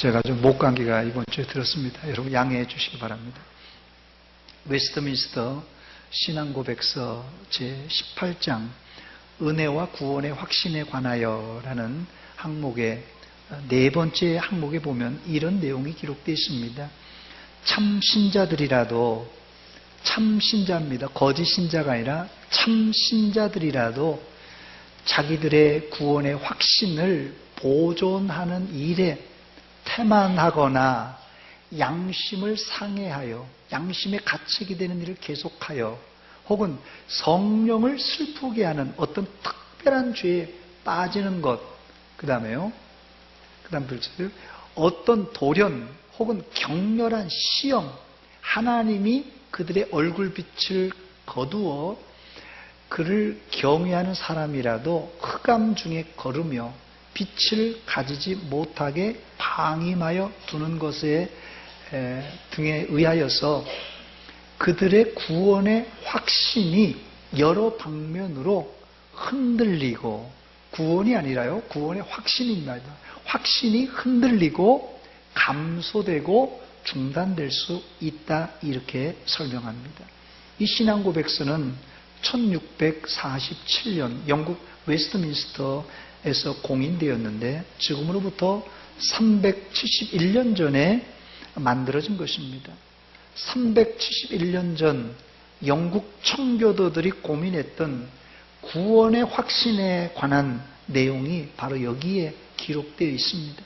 제가 좀 목 감기가 이번 주에 들었습니다. 여러분 양해해 주시기 바랍니다. 웨스트민스터 신앙고백서 제18장 은혜와 구원의 확신에 관하여라는 항목의 네 번째 항목에 보면 이런 내용이 기록되어 있습니다. 참 신자들이라도, 참 신자입니다. 거짓 신자가 아니라 참 신자들이라도 자기들의 구원의 확신을 보존하는 일에 태만하거나 양심을 상해하여 양심의 가책이 되는 일을 계속하여 혹은 성령을 슬프게 하는 어떤 특별한 죄에 빠지는 것, 그 다음에요, 그 다음 글쎄요, 어떤 돌연 혹은 격렬한 시험, 하나님이 그들의 얼굴빛을 거두어 그를 경외하는 사람이라도 흑암 중에 걸으며 빛을 가지지 못하게 방임하여 두는 것에 등에 의하여서 그들의 구원의 확신이 여러 방면으로 흔들리고, 구원이 아니라요, 구원의 확신입니다. 확신이 흔들리고 감소되고 중단될 수 있다, 이렇게 설명합니다. 이 신앙고백서는 1647년 영국 웨스트민스터에서 공인되었는데 지금으로부터 371년 전에 만들어진 것입니다. 371년 전 영국 청교도들이 고민했던 구원의 확신에 관한 내용이 바로 여기에 기록되어 있습니다.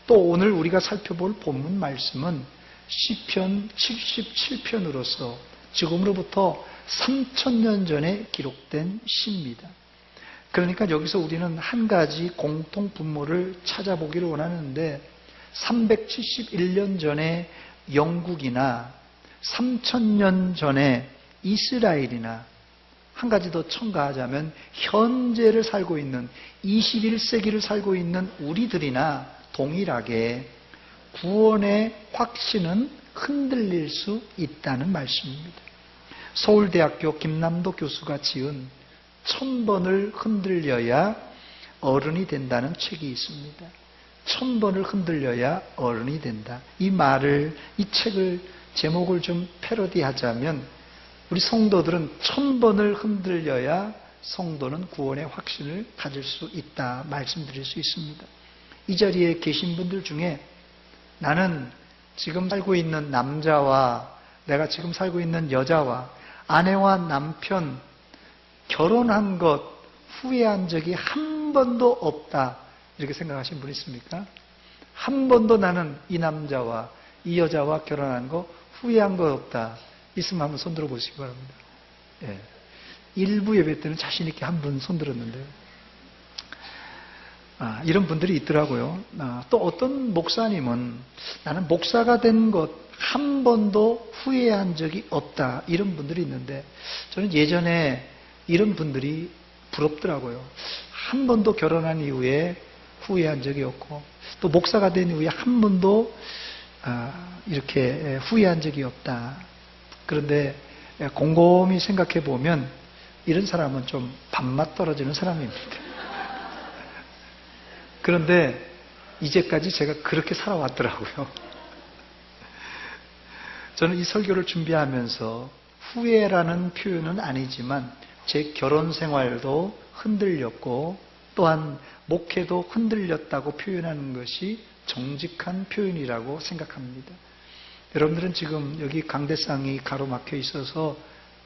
또 오늘 우리가 살펴볼 본문 말씀은 시편 77편으로서 지금으로부터 3000년 전에 기록된 시입니다. 그러니까 여기서 우리는 한 가지 공통 분모를 찾아보기를 원하는데 371년 전에 영국이나 3000년 전에 이스라엘이나 한 가지 더 첨가하자면 현재를 살고 있는 21세기를 살고 있는 우리들이나 동일하게 구원의 확신은 흔들릴 수 있다는 말씀입니다. 서울대학교 김남도 교수가 지은 1000번을 흔들려야 어른이 된다는 책이 있습니다. 1000번을 흔들려야 어른이 된다. 이 책을 제목을 좀 패러디하자면 우리 성도들은 1000번을 흔들려야 성도는 구원의 확신을 가질 수 있다 말씀드릴 수 있습니다. 이 자리에 계신 분들 중에 나는 지금 살고 있는 남자와 내가 지금 살고 있는 여자와 아내와 남편 결혼한 것 후회한 적이 한 번도 없다, 이렇게 생각하시는 분 있습니까? 한 번도 나는 이 남자와 이 여자와 결혼한 거 후회한 거 없다. 있으면 한번 손들어 보시기 바랍니다. 예. 일부 예배 때는 자신 있게 한 분 손들었는데요. 이런 분들이 있더라고요. 또 어떤 목사님은 나는 목사가 된 것 한 번도 후회한 적이 없다, 이런 분들이 있는데 저는 예전에 이런 분들이 부럽더라고요. 한 번도 결혼한 이후에 후회한 적이 없고 또 목사가 된 이후에 한 번도 이렇게 후회한 적이 없다. 그런데 곰곰이 생각해 보면 이런 사람은 좀 밥맛 떨어지는 사람입니다. 그런데 이제까지 제가 그렇게 살아왔더라고요. 저는 이 설교를 준비하면서 후회라는 표현은 아니지만 제 결혼 생활도 흔들렸고 또한 목회도 흔들렸다고 표현하는 것이 정직한 표현이라고 생각합니다. 여러분들은 지금 여기 강대상이 가로막혀 있어서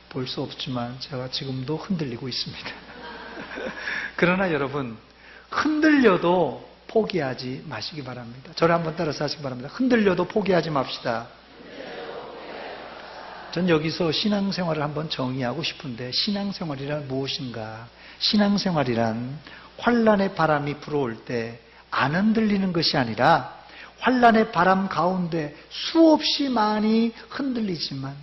볼 수 없지만 제가 지금도 흔들리고 있습니다. 그러나 여러분, 흔들려도 포기하지 마시기 바랍니다. 저를 한번 따라서 하시기 바랍니다. 흔들려도 포기하지 맙시다. 전 여기서 신앙생활을 한번 정의하고 싶은데, 신앙생활이란 무엇인가? 신앙생활이란 환란의 바람이 불어올 때 안 흔들리는 것이 아니라 환란의 바람 가운데 수없이 많이 흔들리지만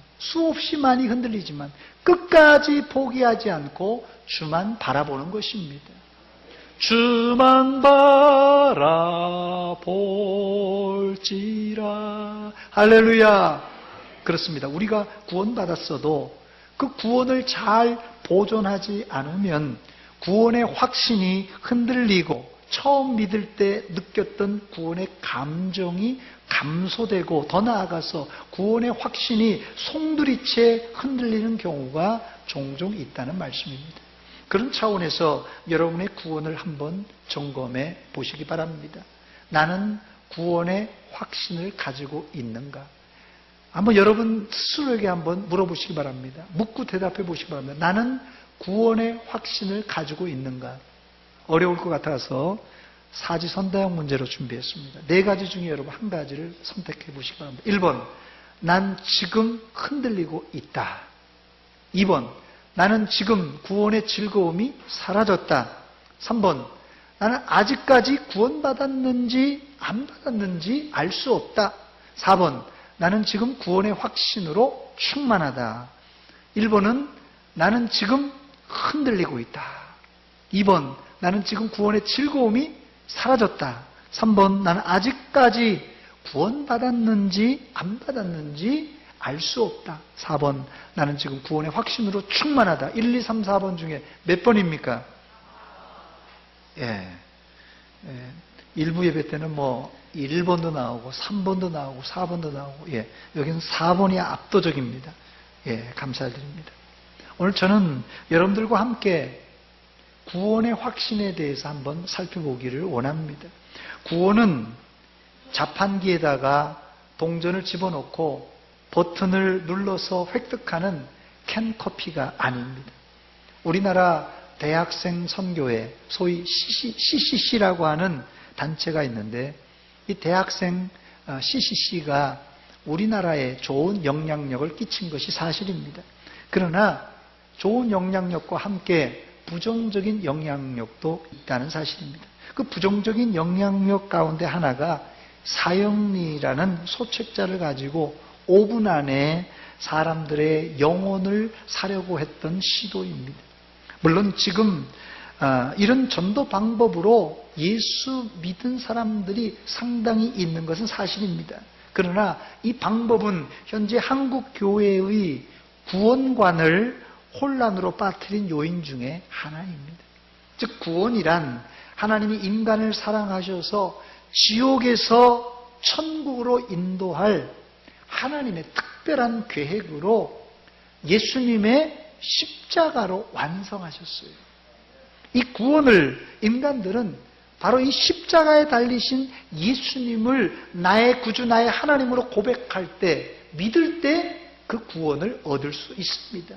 끝까지 포기하지 않고 주만 바라보는 것입니다. 주만 바라볼지라. 할렐루야. 그렇습니다. 우리가 구원받았어도 그 구원을 잘 보존하지 않으면 구원의 확신이 흔들리고 처음 믿을 때 느꼈던 구원의 감정이 감소되고 더 나아가서 구원의 확신이 송두리째 흔들리는 경우가 종종 있다는 말씀입니다. 그런 차원에서 여러분의 구원을 한번 점검해 보시기 바랍니다. 나는 구원의 확신을 가지고 있는가? 한번 여러분 스스로에게 한번 물어보시기 바랍니다. 묻고 대답해 보시기 바랍니다. 나는 구원의 확신을 가지고 있는가? 어려울 것 같아서 사지선다형 문제로 준비했습니다. 4가지 중에 여러분 한 가지를 선택해 보시기 바랍니다. 1번, 난 지금 흔들리고 있다. 2번, 나는 지금 구원의 즐거움이 사라졌다. 3번, 나는 아직까지 구원받았는지 안 받았는지 알 수 없다. 4번, 나는 지금 구원의 확신으로 충만하다. 1번은 나는 지금 흔들리고 있다. 2번, 나는 지금 구원의 즐거움이 사라졌다. 3번, 나는 아직까지 구원받았는지 안 받았는지 알 수 없다. 4번, 나는 지금 구원의 확신으로 충만하다. 1, 2, 3, 4번 중에 몇 번입니까? 일부 예배 때는 1번도 나오고 3번도 나오고 4번도 나오고 여기는 4번이 압도적입니다. 감사드립니다. 오늘 저는 여러분들과 함께 구원의 확신에 대해서 한번 살펴보기를 원합니다. 구원은 자판기에다가 동전을 집어넣고 버튼을 눌러서 획득하는 캔커피가 아닙니다. 우리나라 대학생 선교회, 소위 CCC라고 하는 단체가 있는데 이 대학생 CCC가 우리나라에 좋은 영향력을 끼친 것이 사실입니다. 그러나 좋은 영향력과 함께 부정적인 영향력도 있다는 사실입니다. 그 부정적인 영향력 가운데 하나가 사형리라는 소책자를 가지고 5분 안에 사람들의 영혼을 사려고 했던 시도입니다. 물론 지금 이런 전도 방법으로 예수 믿은 사람들이 상당히 있는 것은 사실입니다. 그러나 이 방법은 현재 한국 교회의 구원관을 혼란으로 빠뜨린 요인 중에 하나입니다. 즉 구원이란 하나님이 인간을 사랑하셔서 지옥에서 천국으로 인도할 하나님의 특별한 계획으로 예수님의 십자가로 완성하셨어요. 이 구원을 인간들은 바로 이 십자가에 달리신 예수님을 나의 구주, 나의 하나님으로 고백할 때, 믿을 때 그 구원을 얻을 수 있습니다.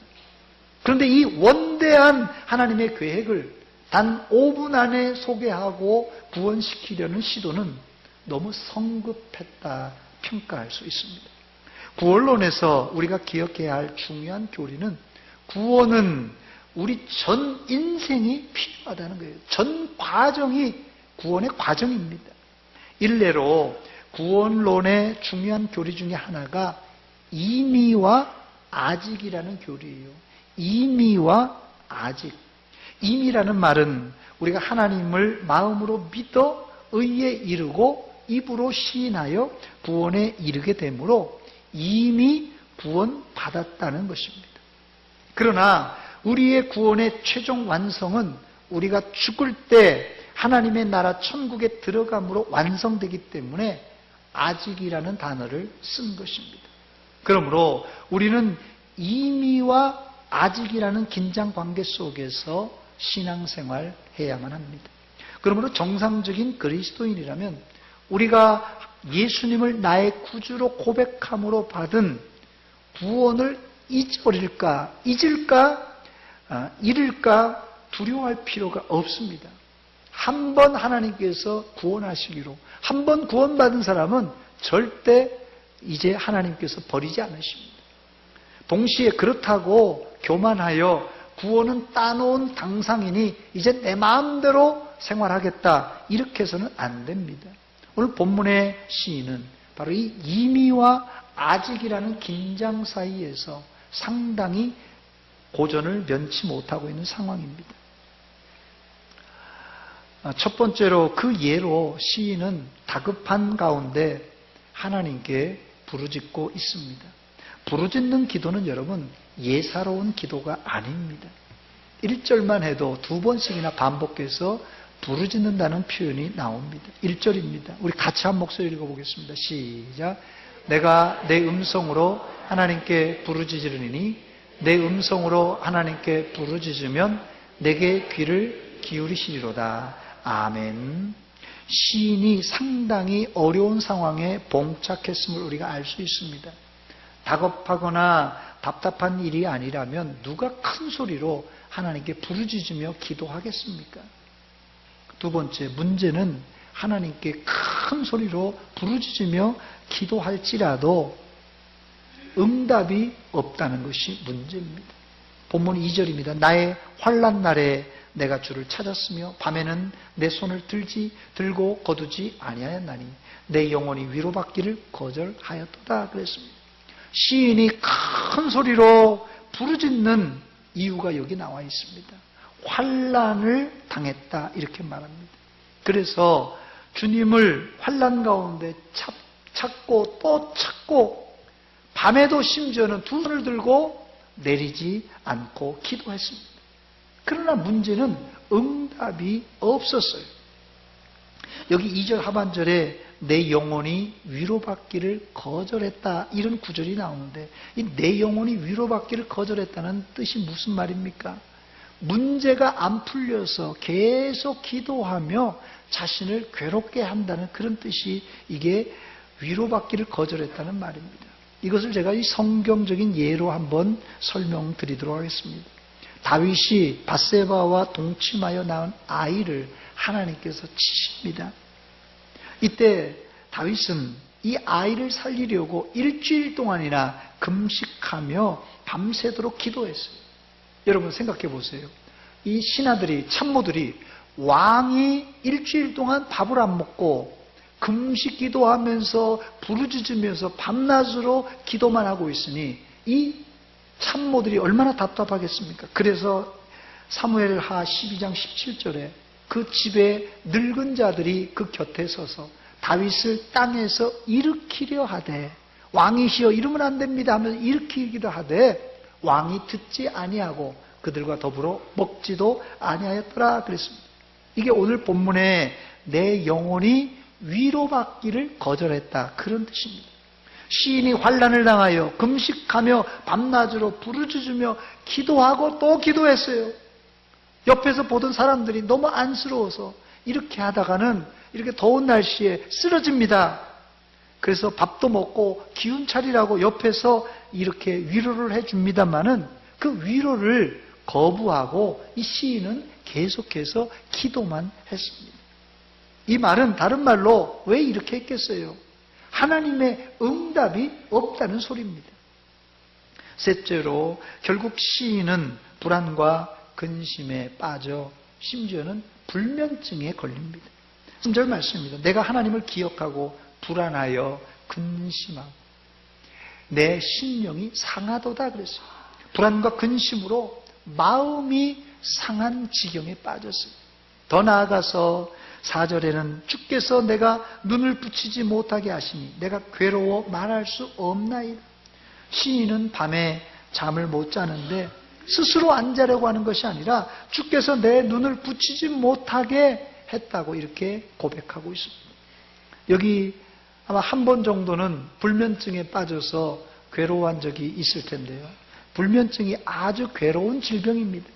그런데 이 원대한 하나님의 계획을 단 5분 안에 소개하고 구원시키려는 시도는 너무 성급했다 평가할 수 있습니다. 구원론에서 우리가 기억해야 할 중요한 교리는 구원은 우리 전 인생이 필요하다는 거예요. 전 과정이 구원의 과정입니다. 일례로 구원론의 중요한 교리 중에 하나가 이미와 아직이라는 교리예요. 이미와 아직. 이미라는 말은 우리가 하나님을 마음으로 믿어 의에 이르고 입으로 시인하여 구원에 이르게 되므로 이미 구원받았다는 것입니다. 그러나 우리의 구원의 최종 완성은 우리가 죽을 때 하나님의 나라 천국에 들어감으로 완성되기 때문에 아직이라는 단어를 쓴 것입니다. 그러므로 우리는 이미와 아직이라는 긴장 관계 속에서 신앙생활 해야만 합니다. 그러므로 정상적인 그리스도인이라면 우리가 예수님을 나의 구주로 고백함으로 받은 구원을 잊을까, 잃을까 두려워할 필요가 없습니다. 한 번 하나님께서 구원하시기로, 한 번 구원받은 사람은 절대 이제 하나님께서 버리지 않으십니다. 동시에 그렇다고 교만하여 구원은 따놓은 당상이니 이제 내 마음대로 생활하겠다, 이렇게 해서는 안 됩니다. 오늘 본문의 시인은 바로 이 이미와 아직이라는 긴장 사이에서 상당히 고전을 면치 못하고 있는 상황입니다. 첫 번째로 그 예로 시인은 다급한 가운데 하나님께 부르짖고 있습니다. 부르짖는 기도는 여러분 예사로운 기도가 아닙니다. 1절만 해도 2번씩이나 반복해서 부르짖는다는 표현이 나옵니다. 1절입니다. 우리 같이 한 목소리 읽어보겠습니다. 시작. 내가 내 음성으로 하나님께 부르짖으리니 내 음성으로 하나님께 부르짖으면 내게 귀를 기울이시리로다. 아멘. 시인이 상당히 어려운 상황에 봉착했음을 우리가 알 수 있습니다. 다급하거나 답답한 일이 아니라면 누가 큰 소리로 하나님께 부르짖으며 기도하겠습니까? 두 번째, 문제는 하나님께 큰 소리로 부르짖으며 기도할지라도 응답이 없다는 것이 문제입니다. 본문 2절입니다. 나의 환난 날에 내가 주를 찾았으며 밤에는 내 손을 들고 거두지 아니하였나니 내 영혼이 위로받기를 거절하였도다 그랬습니다. 시인이 큰 소리로 부르짖는 이유가 여기 나와 있습니다. 환난을 당했다 이렇게 말합니다. 그래서 주님을 환난 가운데 찾고 또 찾고 밤에도 심지어는 두 손을 들고 내리지 않고 기도했습니다. 그러나 문제는 응답이 없었어요. 여기 2절 하반절에 내 영혼이 위로받기를 거절했다 이런 구절이 나오는데 이 내 영혼이 위로받기를 거절했다는 뜻이 무슨 말입니까? 문제가 안 풀려서 계속 기도하며 자신을 괴롭게 한다는 그런 뜻이 이게 위로받기를 거절했다는 말입니다. 이것을 제가 이 성경적인 예로 한번 설명드리도록 하겠습니다. 다윗이 밧세바와 동침하여 낳은 아이를 하나님께서 치십니다. 이때 다윗은 이 아이를 살리려고 일주일 동안이나 금식하며 밤새도록 기도했어요. 여러분 생각해 보세요. 이 신하들이, 참모들이 왕이 일주일 동안 밥을 안 먹고 금식 기도하면서 부르짖으면서 밤낮으로 기도만 하고 있으니 이 참모들이 얼마나 답답하겠습니까? 그래서 사무엘하 12장 17절에 그 집에 늙은 자들이 그 곁에 서서 다윗을 땅에서 일으키려 하되 왕이시여 이러면 안 됩니다 하면서 일으키기도 하되 왕이 듣지 아니하고 그들과 더불어 먹지도 아니하였더라 그랬습니다. 이게 오늘 본문에 내 영혼이 위로받기를 거절했다 그런 뜻입니다. 시인이 환난을 당하여 금식하며 밤낮으로 부르짖으며 기도하고 또 기도했어요. 옆에서 보던 사람들이 너무 안쓰러워서 이렇게 하다가는 이렇게 더운 날씨에 쓰러집니다. 그래서 밥도 먹고 기운 차리라고 옆에서 이렇게 위로를 해줍니다마는 그 위로를 거부하고 이 시인은 계속해서 기도만 했습니다. 이 말은 다른 말로 왜 이렇게 했겠어요? 하나님의 응답이 없다는 소리입니다. 셋째로 결국 시인은 불안과 근심에 빠져 심지어는 불면증에 걸립니다. 3절 말씀입니다. 내가 하나님을 기억하고 불안하여 근심하고 내 심령이 상하도다 그랬어요. 불안과 근심으로 마음이 상한 지경에 빠졌어요. 더 나아가서 4절에는 주께서 내가 눈을 붙이지 못하게 하시니 내가 괴로워 말할 수 없나이다. 시인은 밤에 잠을 못 자는데 스스로 안 자려고 하는 것이 아니라 주께서 내 눈을 붙이지 못하게 했다고 이렇게 고백하고 있습니다. 여기 아마 한 번 정도는 불면증에 빠져서 괴로워한 적이 있을 텐데요. 불면증이 아주 괴로운 질병입니다.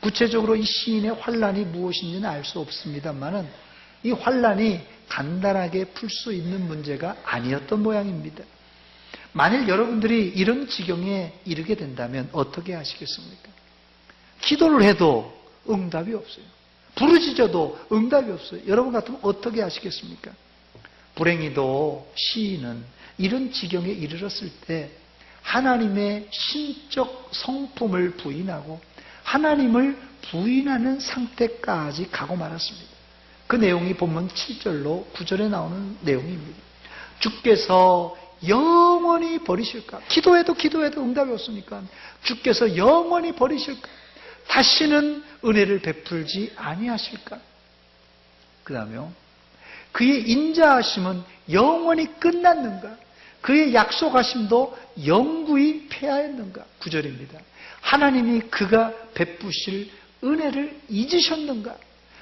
구체적으로 이 시인의 환난이 무엇인지는 알 수 없습니다만은 이 환난이 간단하게 풀 수 있는 문제가 아니었던 모양입니다. 만일 여러분들이 이런 지경에 이르게 된다면 어떻게 하시겠습니까? 기도를 해도 응답이 없어요. 부르짖어도 응답이 없어요. 여러분 같으면 어떻게 하시겠습니까? 불행히도 시인은 이런 지경에 이르렀을 때 하나님의 신적 성품을 부인하고 하나님을 부인하는 상태까지 가고 말았습니다. 그 내용이 본문 7절로 9절에 나오는 내용입니다. 주께서 영원히 버리실까? 기도해도 응답이 없으니까 주께서 영원히 버리실까? 다시는 은혜를 베풀지 아니하실까? 그 다음에 그의 인자하심은 영원히 끝났는가? 그의 약속하심도 영구히 폐하였는가? 9절입니다. 하나님이 그가 베푸실 은혜를 잊으셨는가?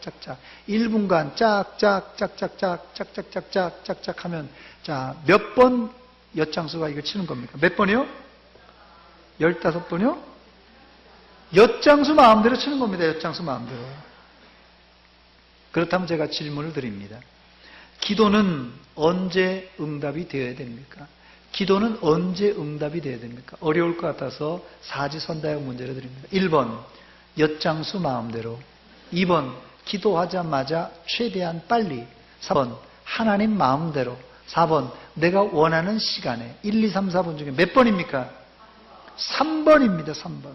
짝짝짝짝짝 1분간 짝짝짝짝짝짝짝짝짝짝 하면 자, 몇 번 엿장수가 이거 치는 겁니까? 몇 번이요? 15번이요? 엿장수 마음대로 치는 겁니다. 엿장수 마음대로. 그렇다면 제가 질문을 드립니다. 기도는 언제 응답이 되어야 됩니까? 기도는 언제 응답이 되어야 됩니까? 어려울 것 같아서 사지선다형 문제를 드립니다. 1번, 엿장수 마음대로. 2번, 기도하자마자 최대한 빨리. 3번, 하나님 마음대로. 4번, 내가 원하는 시간에. 1, 2, 3, 4번 중에 몇 번입니까? 3번입니다. 3번.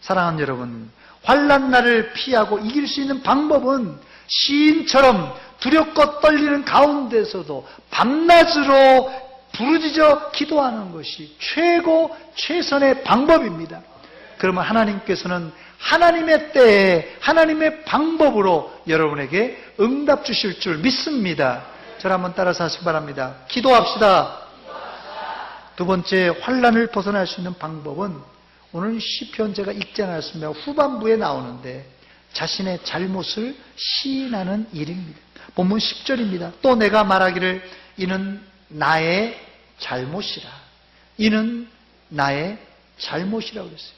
사랑하는 여러분, 환난날을 피하고 이길 수 있는 방법은 시인처럼 두렵고 떨리는 가운데서도 밤낮으로 부르짖어 기도하는 것이 최선의 방법입니다. 그러면 하나님께서는 하나님의 때에 하나님의 방법으로 여러분에게 응답 주실 줄 믿습니다. 저를 한번 따라서 하시기 바랍니다. 기도합시다. 두 번째, 환난을 벗어날 수 있는 방법은 오늘 시편 제가 읽지 않았습니다. 후반부에 나오는데 자신의 잘못을 시인하는 일입니다. 본문 10절입니다. 또 내가 말하기를 이는 나의 잘못이라. 이는 나의 잘못이라고 그랬어요.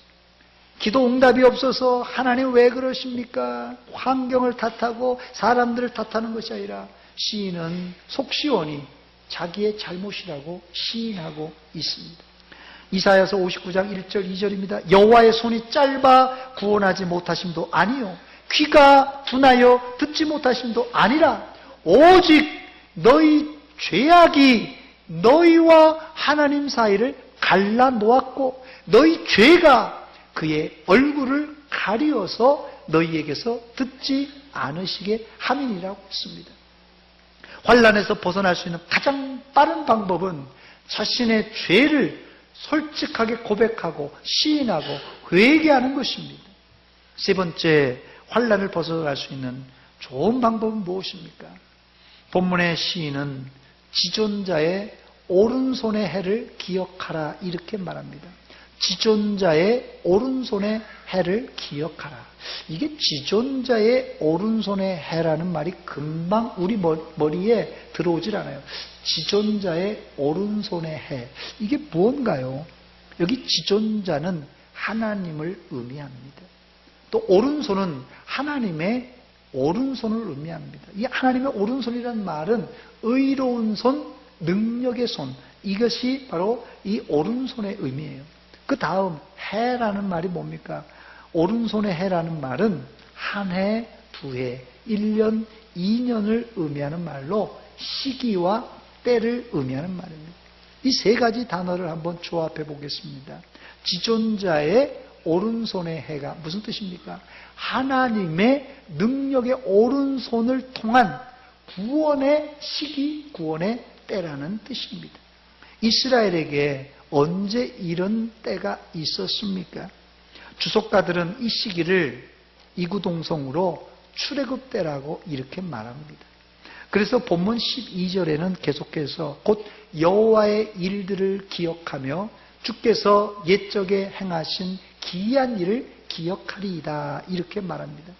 기도 응답이 없어서 하나님 왜 그러십니까? 환경을 탓하고 사람들을 탓하는 것이 아니라 시인은 속 시원히 자기의 잘못이라고 시인하고 있습니다. 이사야서 59장 1절 2절입니다. 여호와의 손이 짧아 구원하지 못하심도 아니요 귀가 둔하여 듣지 못하심도 아니라 오직 너희 죄악이 너희와 하나님 사이를 갈라놓았고 너희 죄가 그의 얼굴을 가리어서 너희에게서 듣지 않으시게 함이니라고 했습니다. 환난에서 벗어날 수 있는 가장 빠른 방법은 자신의 죄를 솔직하게 고백하고 시인하고 회개하는 것입니다. 세 번째, 환난을 벗어날 수 있는 좋은 방법은 무엇입니까? 본문의 시인은 지존자의 오른손의 해를 기억하라 이렇게 말합니다. 지존자의 오른손의 해를 기억하라. 이게 지존자의 오른손의 해라는 말이 금방 우리 머리에 들어오질 않아요. 지존자의 오른손의 해. 이게 무언가요? 여기 지존자는 하나님을 의미합니다. 또 오른손은 하나님의 오른손을 의미합니다. 이 하나님의 오른손이라는 말은 의로운 손, 능력의 손. 이것이 바로 이 오른손의 의미예요. 그 다음 해라는 말이 뭡니까? 오른손의 해라는 말은 한 해, 두 해, 1년, 2년을 의미하는 말로 시기와 때를 의미하는 말입니다. 이 세 가지 단어를 한번 조합해 보겠습니다. 지존자의 오른손의 해가 무슨 뜻입니까? 하나님의 능력의 오른손을 통한 구원의 시기, 구원의 때라는 뜻입니다. 이스라엘에게 언제 이런 때가 있었습니까? 주석가들은 이 시기를 이구동성으로 출애굽 때라고 이렇게 말합니다. 그래서 본문 12절에는 계속해서 곧 여호와의 일들을 기억하며 주께서 옛적에 행하신 기이한 일을 기억하리이다 이렇게 말합니다.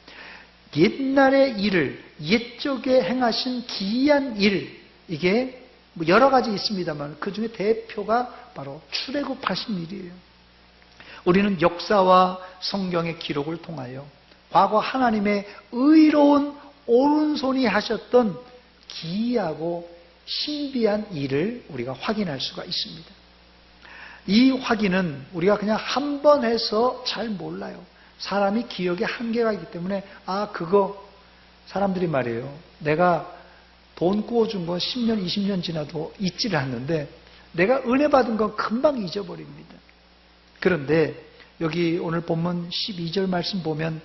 옛날의 일을 옛적에 행하신 기이한 일, 이게 여러 가지 있습니다만 그 중에 대표가 바로 출애굽하신 일이에요. 우리는 역사와 성경의 기록을 통하여 과거 하나님의 의로운 오른손이 하셨던 기이하고 신비한 일을 우리가 확인할 수가 있습니다. 이 확인은 우리가 그냥 한 번 해서 잘 몰라요. 사람이 기억에 한계가 있기 때문에 그거 사람들이 말이에요. 내가 돈 구워준 건 10년, 20년 지나도 잊지를 않는데 내가 은혜 받은 건 금방 잊어버립니다. 그런데 여기 오늘 본문 12절 말씀 보면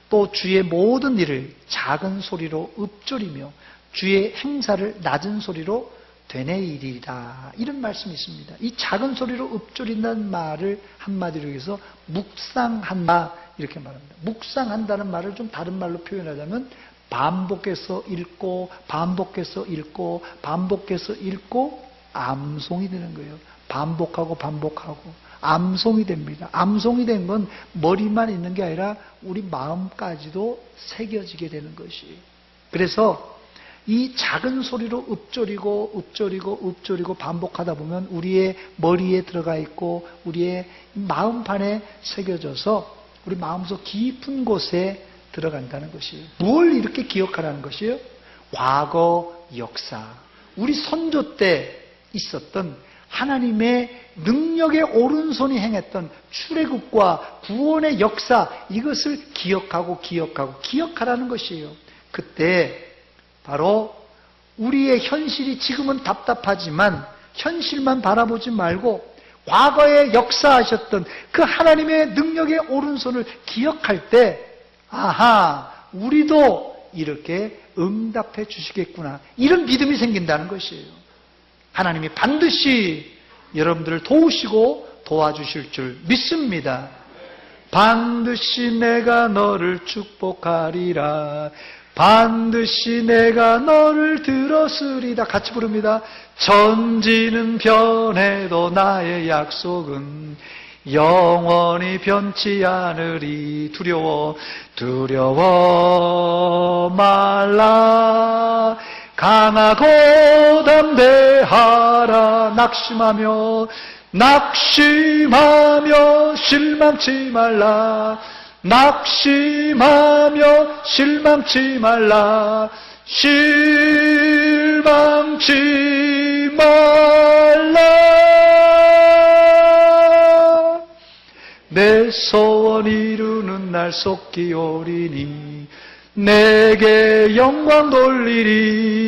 또 주의 모든 일을 작은 소리로 읊조리며 주의 행사를 낮은 소리로 되뇌이리라 이런 말씀이 있습니다. 이 작은 소리로 읊조린다는 말을 한마디로 해서 묵상한다 이렇게 말합니다. 묵상한다는 말을 좀 다른 말로 표현하자면 반복해서 읽고 반복해서 읽고 반복해서 읽고 암송이 되는 거예요. 반복하고 반복하고 암송이 됩니다. 암송이 된 건 머리만 있는 게 아니라 우리 마음까지도 새겨지게 되는 것이에요. 그래서 이 작은 소리로 읊조리고 반복하다 보면 우리의 머리에 들어가 있고 우리의 마음판에 새겨져서 우리 마음속 깊은 곳에 들어간다는 것이에요. 뭘 이렇게 기억하라는 것이에요? 과거 역사, 우리 선조 때 있었던 하나님의 능력의 오른손이 행했던 출애굽과 구원의 역사, 이것을 기억하라는 것이에요. 그때 바로 우리의 현실이 지금은 답답하지만 현실만 바라보지 말고 과거에 역사하셨던 그 하나님의 능력의 오른손을 기억할 때 우리도 이렇게 응답해 주시겠구나, 이런 믿음이 생긴다는 것이에요. 하나님이 반드시 여러분들을 도우시고 도와주실 줄 믿습니다. 반드시 내가 너를 축복하리라. 반드시 내가 너를 들었으리다. 같이 부릅니다. 천지는 변해도 나의 약속은 영원히 변치 않으리. 두려워 말라. 강하고 담대하라. 낙심하며 실망치 말라. 낙심하며 실망치 말라. 실망치 말라. 내 소원 이루는 날 속기오리니 내게 영광 돌리리.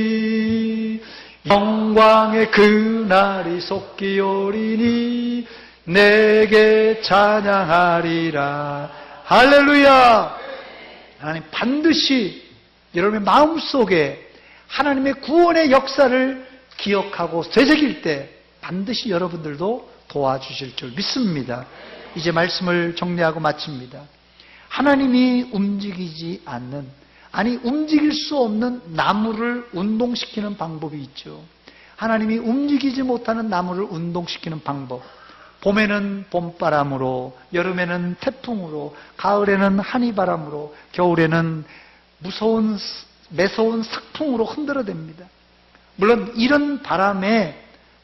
영광의 그날이 속기오리니 내게 찬양하리라. 할렐루야. 하나님 반드시 여러분의 마음속에 하나님의 구원의 역사를 기억하고 되새길 때 반드시 여러분들도 도와주실 줄 믿습니다. 이제 말씀을 정리하고 마칩니다. 하나님이 움직이지 않는, 움직일 수 없는 나무를 운동시키는 방법이 있죠. 하나님이 움직이지 못하는 나무를 운동시키는 방법. 봄에는 봄바람으로, 여름에는 태풍으로, 가을에는 한이바람으로, 겨울에는 매서운 삭풍으로 흔들어댑니다. 물론 이런 바람에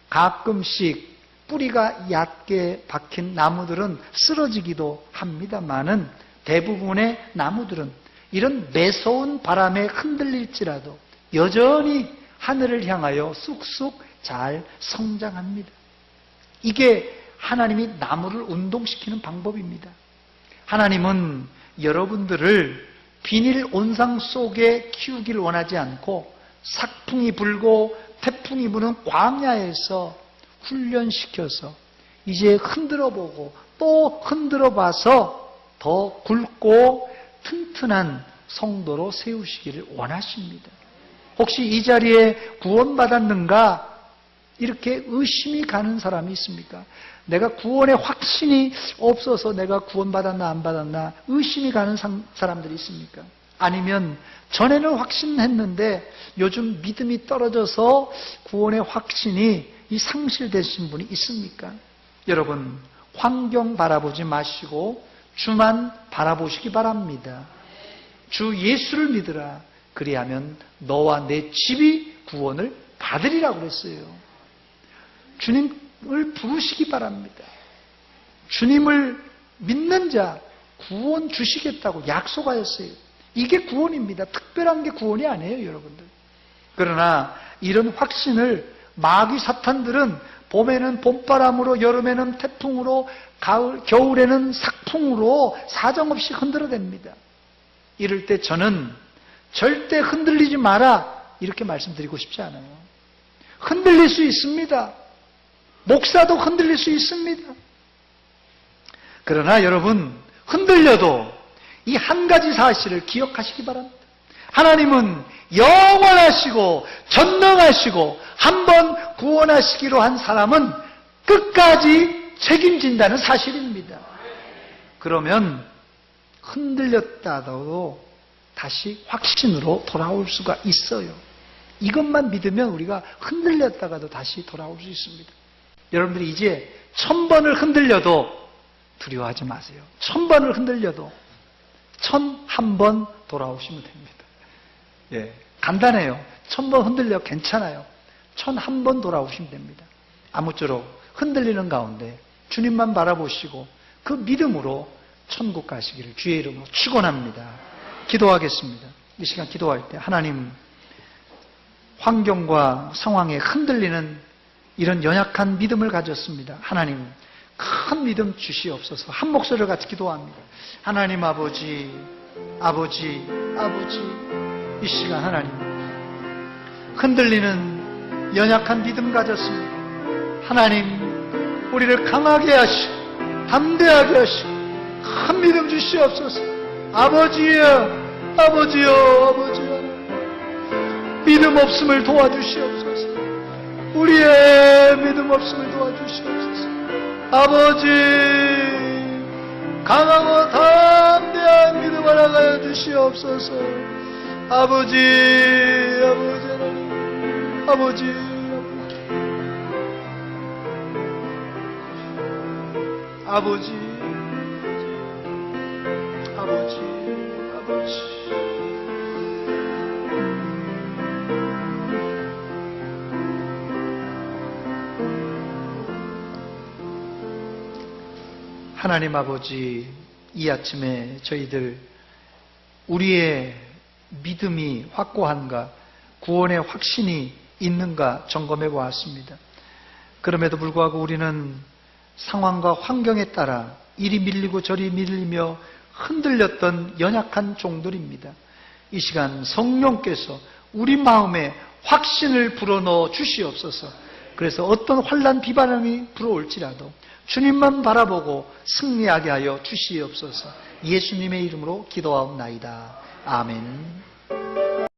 가끔씩 뿌리가 얕게 박힌 나무들은 쓰러지기도 합니다만은 대부분의 나무들은 이런 매서운 바람에 흔들릴지라도 여전히 하늘을 향하여 쑥쑥 잘 성장합니다. 이게 하나님이 나무를 운동시키는 방법입니다. 하나님은 여러분들을 비닐 온상 속에 키우길 원하지 않고 삭풍이 불고 태풍이 부는 광야에서 훈련시켜서 이제 흔들어보고 또 흔들어봐서 더 굵고 튼튼한 성도로 세우시기를 원하십니다. 혹시 이 자리에 구원받았는가? 이렇게 의심이 가는 사람이 있습니까? 내가 구원의 확신이 없어서 내가 구원받았나 안 받았나 의심이 가는 사람들이 있습니까? 아니면 전에는 확신했는데 요즘 믿음이 떨어져서 구원의 확신이 상실되신 분이 있습니까? 여러분, 환경 바라보지 마시고 주만 바라보시기 바랍니다. 주 예수를 믿으라. 그리하면 너와 내 집이 구원을 받으리라고 그랬어요. 주님을 부르시기 바랍니다. 주님을 믿는 자 구원 주시겠다고 약속하였어요. 이게 구원입니다. 특별한 게 구원이 아니에요, 여러분들. 그러나 이런 확신을 마귀 사탄들은 봄에는 봄바람으로, 여름에는 태풍으로, 겨울에는 삭풍으로 사정없이 흔들어댑니다. 이럴 때 저는 절대 흔들리지 마라 이렇게 말씀드리고 싶지 않아요. 흔들릴 수 있습니다. 목사도 흔들릴 수 있습니다. 그러나 여러분, 흔들려도 이 한 가지 사실을 기억하시기 바랍니다. 하나님은 영원하시고 전능하시고 한번 구원하시기로 한 사람은 끝까지 책임진다는 사실입니다. 그러면 흔들렸다도 다시 확신으로 돌아올 수가 있어요. 이것만 믿으면 우리가 흔들렸다가도 다시 돌아올 수 있습니다. 여러분들이 이제 1000번을 흔들려도 두려워하지 마세요. 1000번을 흔들려도 1001번 돌아오시면 됩니다. 예, 간단해요. 1000번 흔들려 괜찮아요. 1001번 돌아오시면 됩니다. 아무쪼록 흔들리는 가운데 주님만 바라보시고 그 믿음으로 천국 가시기를 주의 이름으로 축원합니다. 기도하겠습니다. 이 시간 기도할 때 하나님, 환경과 상황에 흔들리는 이런 연약한 믿음을 가졌습니다. 하나님, 큰 믿음 주시옵소서. 한 목소리를 같이 기도합니다. 하나님 아버지, 이 시간 하나님, 흔들리는 연약한 믿음 가졌습니다. 하나님, 우리를 강하게 하시고 담대하게 하시고 큰 믿음 주시옵소서. 아버지여, 믿음 없음을 도와주시옵소서. 우리의 믿음 없음을 도와주시옵소서. 아버지, 강하고 담대한 믿음 하나가 주시옵소서. 아버지, 아버지, 아버지, 아버지, 아버지, 아버지. 하나님 아버지, 이 아침에 저희들 우리의 믿음이 확고한가, 구원의 확신이 있는가 점검해 보았습니다. 그럼에도 불구하고 우리는 상황과 환경에 따라 이리 밀리고 저리 밀리며 흔들렸던 연약한 종들입니다. 이 시간 성령께서 우리 마음에 확신을 불어넣어 주시옵소서. 그래서 어떤 환난 비바람이 불어올지라도 주님만 바라보고 승리하게 하여 주시옵소서. 예수님의 이름으로 기도하옵나이다. 아멘.